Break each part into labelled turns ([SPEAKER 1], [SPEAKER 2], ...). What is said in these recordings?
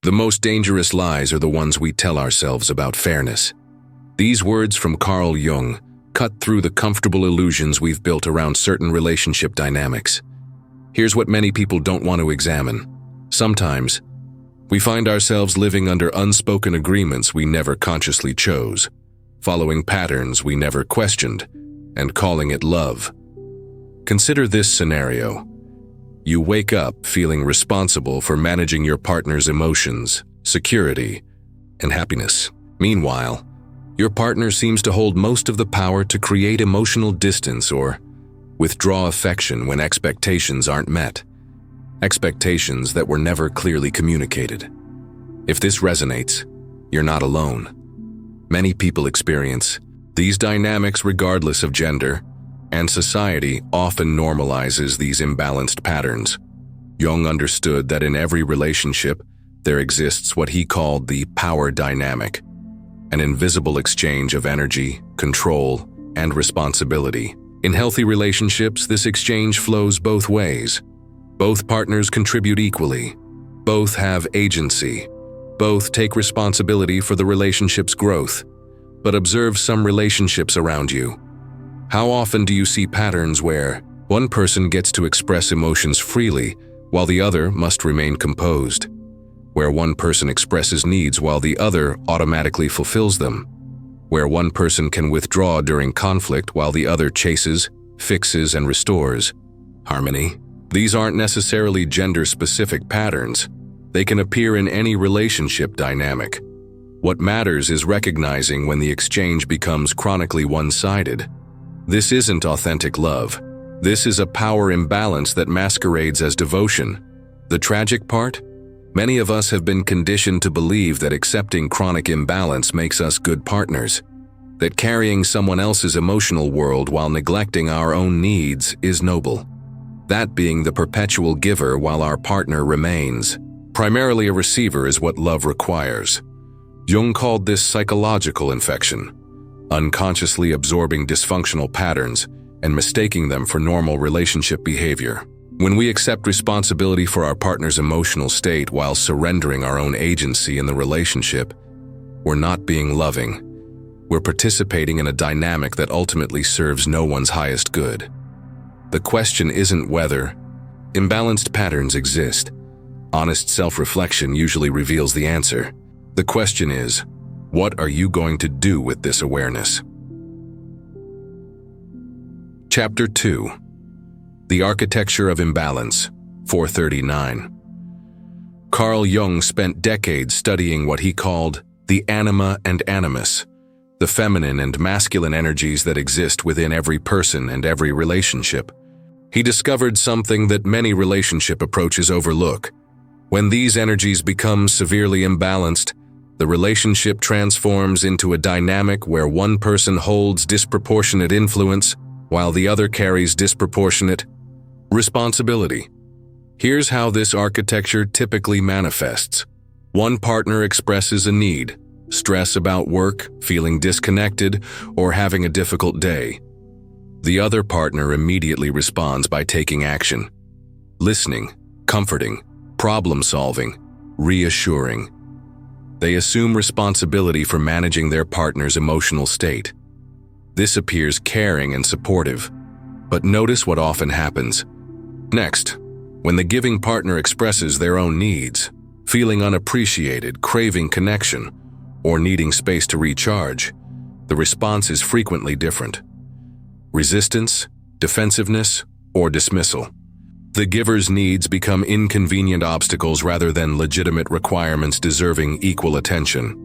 [SPEAKER 1] The most dangerous lies are the ones we tell ourselves about fairness. These words from Carl Jung cut through the comfortable illusions we've built around certain relationship dynamics. Here's what many people don't want to examine. Sometimes, we find ourselves living under unspoken agreements we never consciously chose, following patterns we never questioned, and calling it love. Consider this scenario. You wake up feeling responsible for managing your partner's emotions, security, and happiness. Meanwhile, your partner seems to hold most of the power to create emotional distance or withdraw affection when expectations aren't met. Expectations that were never clearly communicated. If this resonates, you're not alone. Many people experience these dynamics regardless of gender, and society often normalizes these imbalanced patterns. Jung understood that in every relationship, there exists what he called the power dynamic, an invisible exchange of energy, control, and responsibility. In healthy relationships, this exchange flows both ways. Both partners contribute equally. Both have agency. Both take responsibility for the relationship's growth. But observe some relationships around you. How often do you see patterns where one person gets to express emotions freely while the other must remain composed? Where one person expresses needs while the other automatically fulfills them? Where one person can withdraw during conflict while the other chases, fixes, and restores harmony? These aren't necessarily gender-specific patterns. They can appear in any relationship dynamic. What matters is recognizing when the exchange becomes chronically one-sided. This isn't authentic love. This is a power imbalance that masquerades as devotion. The tragic part? Many of us have been conditioned to believe that accepting chronic imbalance makes us good partners, that carrying someone else's emotional world while neglecting our own needs is noble. That being the perpetual giver while our partner remains primarily a receiver is what love requires. Jung called this psychological infection, unconsciously absorbing dysfunctional patterns and mistaking them for normal relationship behavior. When we accept responsibility for our partner's emotional state while surrendering our own agency in the relationship, we're not being loving. We're participating in a dynamic that ultimately serves no one's highest good. The question isn't whether imbalanced patterns exist. Honest self-reflection usually reveals the answer. The question is, what are you going to do with this awareness? Chapter 2. The Architecture of Imbalance, 439. Carl Jung spent decades studying what he called the anima and animus, the feminine and masculine energies that exist within every person and every relationship. He discovered something that many relationship approaches overlook. When these energies become severely imbalanced, the relationship transforms into a dynamic where one person holds disproportionate influence while the other carries disproportionate responsibility. Here's how this architecture typically manifests. One partner expresses a need, stress about work, feeling disconnected, or having a difficult day. The other partner immediately responds by taking action, listening, comforting, problem-solving, reassuring. They assume responsibility for managing their partner's emotional state. This appears caring and supportive, but notice what often happens. Next, when the giving partner expresses their own needs, feeling unappreciated, craving connection, or needing space to recharge, the response is frequently different. Resistance, defensiveness, or dismissal. The giver's needs become inconvenient obstacles rather than legitimate requirements deserving equal attention.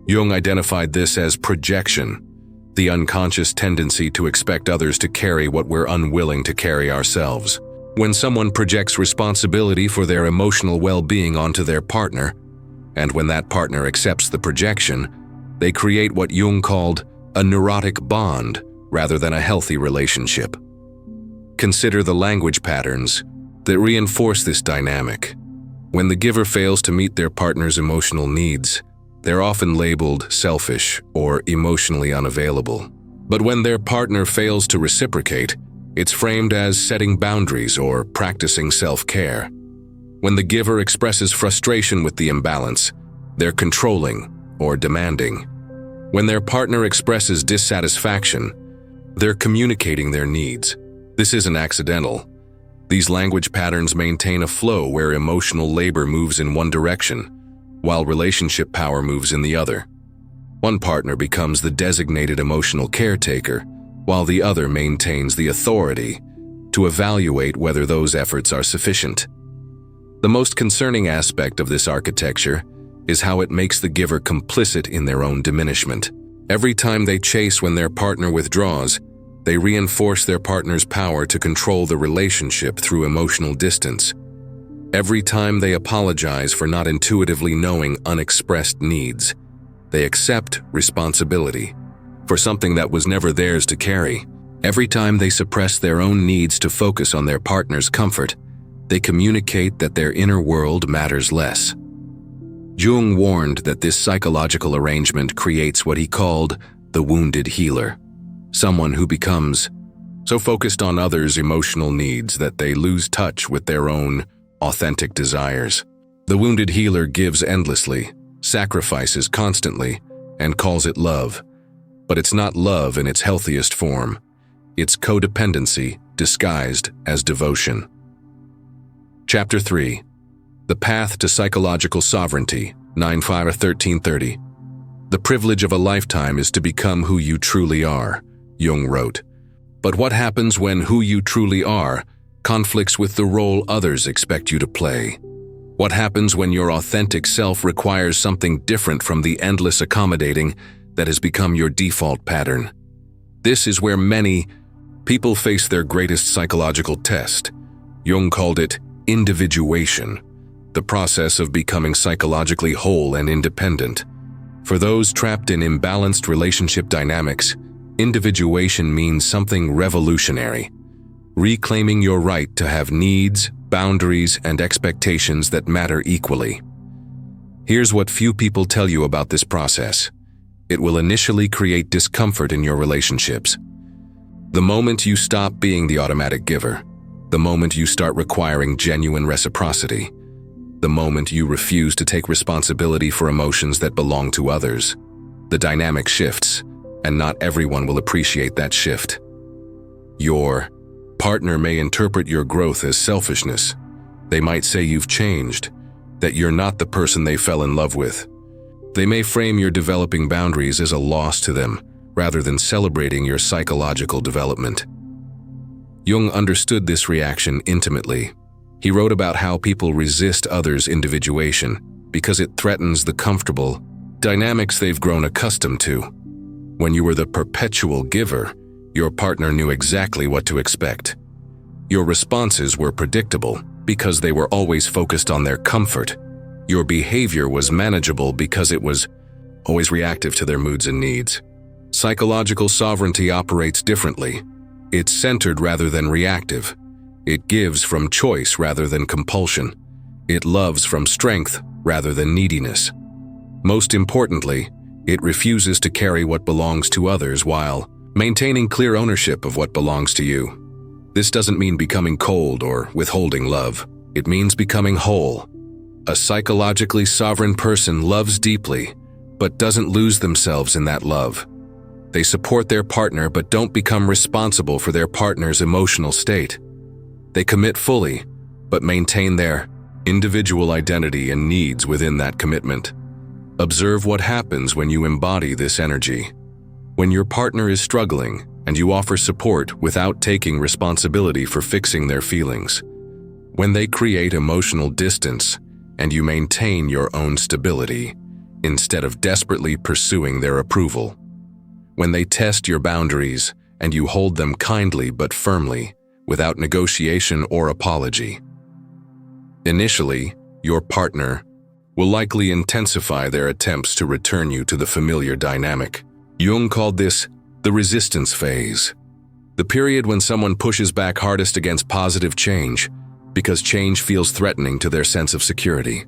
[SPEAKER 1] Jung identified this as projection, the unconscious tendency to expect others to carry what we're unwilling to carry ourselves. When someone projects responsibility for their emotional well-being onto their partner, and when that partner accepts the projection, they create what Jung called a neurotic bond rather than a healthy relationship. Consider the language patterns that reinforce this dynamic. When the giver fails to meet their partner's emotional needs, they're often labeled selfish or emotionally unavailable. But when their partner fails to reciprocate, it's framed as setting boundaries or practicing self-care. When the giver expresses frustration with the imbalance, they're controlling or demanding. When their partner expresses dissatisfaction, they're communicating their needs. This isn't accidental. These language patterns maintain a flow where emotional labor moves in one direction, while relationship power moves in the other. One partner becomes the designated emotional caretaker, while the other maintains the authority to evaluate whether those efforts are sufficient. The most concerning aspect of this architecture is how it makes the giver complicit in their own diminishment. Every time they chase when their partner withdraws, they reinforce their partner's power to control the relationship through emotional distance. Every time they apologize for not intuitively knowing unexpressed needs, they accept responsibility for something that was never theirs to carry. Every time they suppress their own needs to focus on their partner's comfort, they communicate that their inner world matters less. Jung warned that this psychological arrangement creates what he called the wounded healer, someone who becomes so focused on others' emotional needs that they lose touch with their own authentic desires. The wounded healer gives endlessly, sacrifices constantly, and calls it love. But it's not love in its healthiest form. It's codependency disguised as devotion. Chapter 3. The Path to Psychological Sovereignty, 9/5/1330. The privilege of a lifetime is to become who you truly are, Jung wrote. But what happens when who you truly are conflicts with the role others expect you to play? What happens when your authentic self requires something different from the endless accommodating that has become your default pattern? This is where many people face their greatest psychological test. Jung called it individuation, the process of becoming psychologically whole and independent. For those trapped in imbalanced relationship dynamics, individuation means something revolutionary: reclaiming your right to have needs, boundaries, and expectations that matter equally. Here's what few people tell you about this process. It will initially create discomfort in your relationships. The moment you stop being the automatic giver, the moment you start requiring genuine reciprocity, the moment you refuse to take responsibility for emotions that belong to others, the dynamic shifts, and not everyone will appreciate that shift. Your partner may interpret your growth as selfishness. They might say you've changed, that you're not the person they fell in love with. They may frame your developing boundaries as a loss to them, rather than celebrating your psychological development. Jung understood this reaction intimately. He wrote about how people resist others' individuation because it threatens the comfortable dynamics they've grown accustomed to. When you were the perpetual giver, your partner knew exactly what to expect. Your responses were predictable because they were always focused on their comfort. Your behavior was manageable because it was always reactive to their moods and needs. Psychological sovereignty operates differently. It's centered rather than reactive. It gives from choice rather than compulsion. It loves from strength rather than neediness. Most importantly, it refuses to carry what belongs to others while maintaining clear ownership of what belongs to you. This doesn't mean becoming cold or withholding love. It means becoming whole. A psychologically sovereign person loves deeply, but doesn't lose themselves in that love. They support their partner but don't become responsible for their partner's emotional state. They commit fully, but maintain their individual identity and needs within that commitment. Observe what happens when you embody this energy. When your partner is struggling and you offer support without taking responsibility for fixing their feelings. When they create emotional distance and you maintain your own stability instead of desperately pursuing their approval. When they test your boundaries and you hold them kindly but firmly, without negotiation or apology. Initially, your partner will likely intensify their attempts to return you to the familiar dynamic. Jung called this the resistance phase, the period when someone pushes back hardest against positive change because change feels threatening to their sense of security.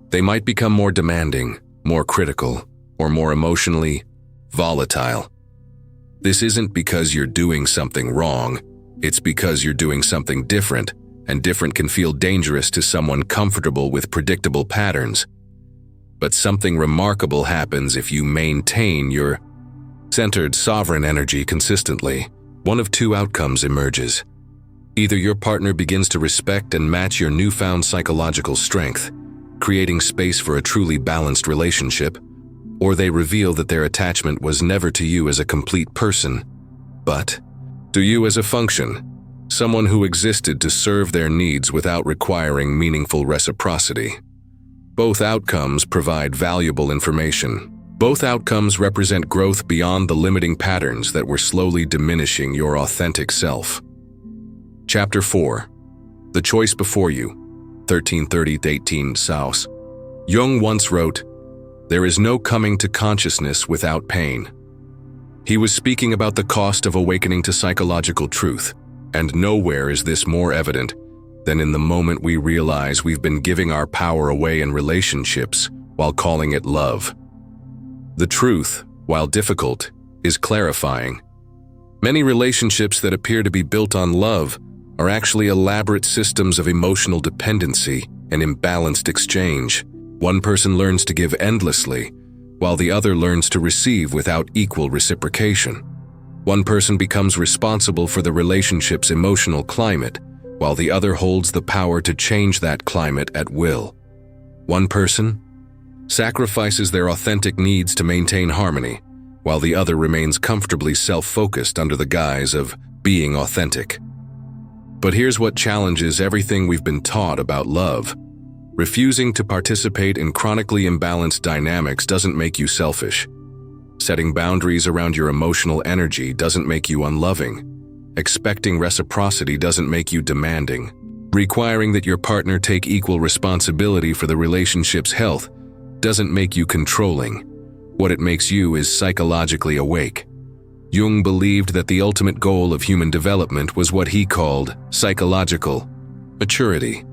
[SPEAKER 1] They might become more demanding, more critical, or more emotionally volatile. This isn't because you're doing something wrong, it's because you're doing something different and different can feel dangerous to someone comfortable with predictable patterns. But something remarkable happens if you maintain your centered sovereign energy consistently. One of two outcomes emerges. Either your partner begins to respect and match your newfound psychological strength, creating space for a truly balanced relationship, or they reveal that their attachment was never to you as a complete person, but to you as a function, someone who existed to serve their needs without requiring meaningful reciprocity. Both outcomes provide valuable information. Both outcomes represent growth beyond the limiting patterns that were slowly diminishing your authentic self. Chapter 4. The Choice Before You, 1330-18 South. Jung once wrote, "There is no coming to consciousness without pain." He was speaking about the cost of awakening to psychological truth, and nowhere is this more evident than in the moment we realize we've been giving our power away in relationships while calling it love. The truth, while difficult, is clarifying. Many relationships that appear to be built on love are actually elaborate systems of emotional dependency and imbalanced exchange. One person learns to give endlessly, while the other learns to receive without equal reciprocation. One person becomes responsible for the relationship's emotional climate, while the other holds the power to change that climate at will. One person sacrifices their authentic needs to maintain harmony, while the other remains comfortably self-focused under the guise of being authentic. But here's what challenges everything we've been taught about love. Refusing to participate in chronically imbalanced dynamics doesn't make you selfish. Setting boundaries around your emotional energy doesn't make you unloving. Expecting reciprocity doesn't make you demanding. Requiring that your partner take equal responsibility for the relationship's health doesn't make you controlling. What it makes you is psychologically awake. Jung believed that the ultimate goal of human development was what he called psychological maturity.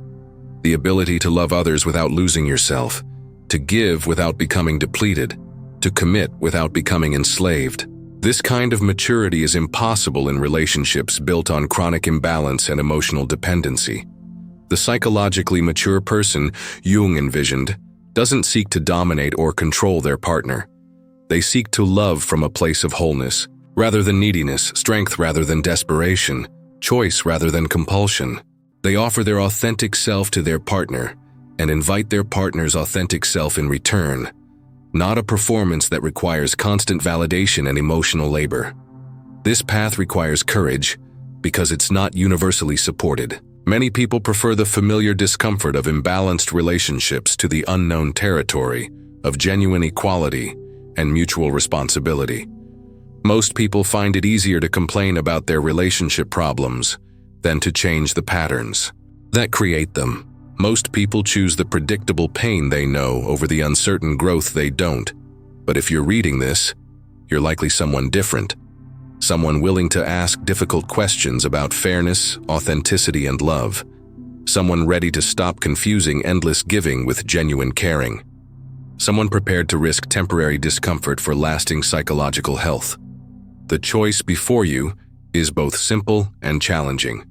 [SPEAKER 1] The ability to love others without losing yourself, to give without becoming depleted, to commit without becoming enslaved. This kind of maturity is impossible in relationships built on chronic imbalance and emotional dependency. The psychologically mature person Jung envisioned doesn't seek to dominate or control their partner. They seek to love from a place of wholeness, rather than neediness, strength rather than desperation, choice rather than compulsion. They offer their authentic self to their partner and invite their partner's authentic self in return, not a performance that requires constant validation and emotional labor. This path requires courage because it's not universally supported. Many people prefer the familiar discomfort of imbalanced relationships to the unknown territory of genuine equality and mutual responsibility. Most people find it easier to complain about their relationship problems than to change the patterns that create them. Most people choose the predictable pain they know over the uncertain growth they don't. But if you're reading this, you're likely someone different. Someone willing to ask difficult questions about fairness, authenticity, and love. Someone ready to stop confusing endless giving with genuine caring. Someone prepared to risk temporary discomfort for lasting psychological health. The choice before you is both simple and challenging.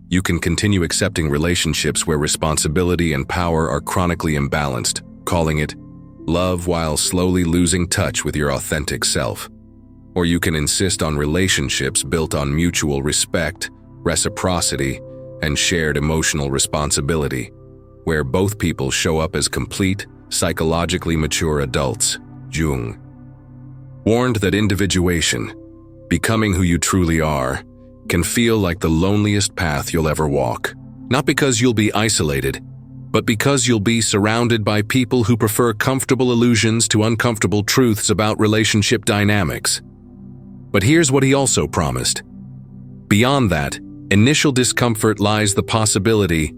[SPEAKER 1] You can continue accepting relationships where responsibility and power are chronically imbalanced, calling it love while slowly losing touch with your authentic self. Or you can insist on relationships built on mutual respect, reciprocity, and shared emotional responsibility, where both people show up as complete, psychologically mature adults. Jung warned that individuation, becoming who you truly are, can feel like the loneliest path you'll ever walk. Not because you'll be isolated, but because you'll be surrounded by people who prefer comfortable illusions to uncomfortable truths about relationship dynamics. But here's what he also promised. Beyond that, initial discomfort lies the possibility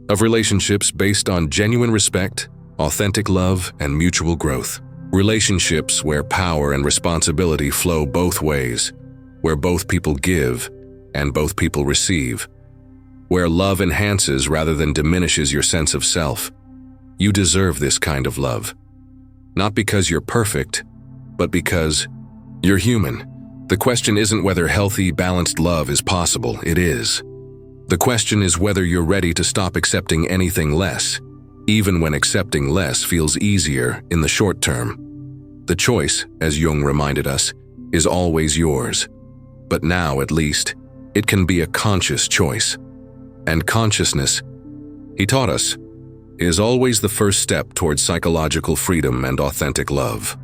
[SPEAKER 1] of relationships based on genuine respect, authentic love, and mutual growth. Relationships where power and responsibility flow both ways, where both people give and both people receive, where love enhances rather than diminishes your sense of self. You deserve this kind of love. Not because you're perfect, but because you're human. The question isn't whether healthy, balanced love is possible. It is. The question is whether you're ready to stop accepting anything less, even when accepting less feels easier in the short term. The choice, as Jung reminded us, is always yours. But now, at least, it can be a conscious choice. And consciousness, he taught us, is always the first step towards psychological freedom and authentic love.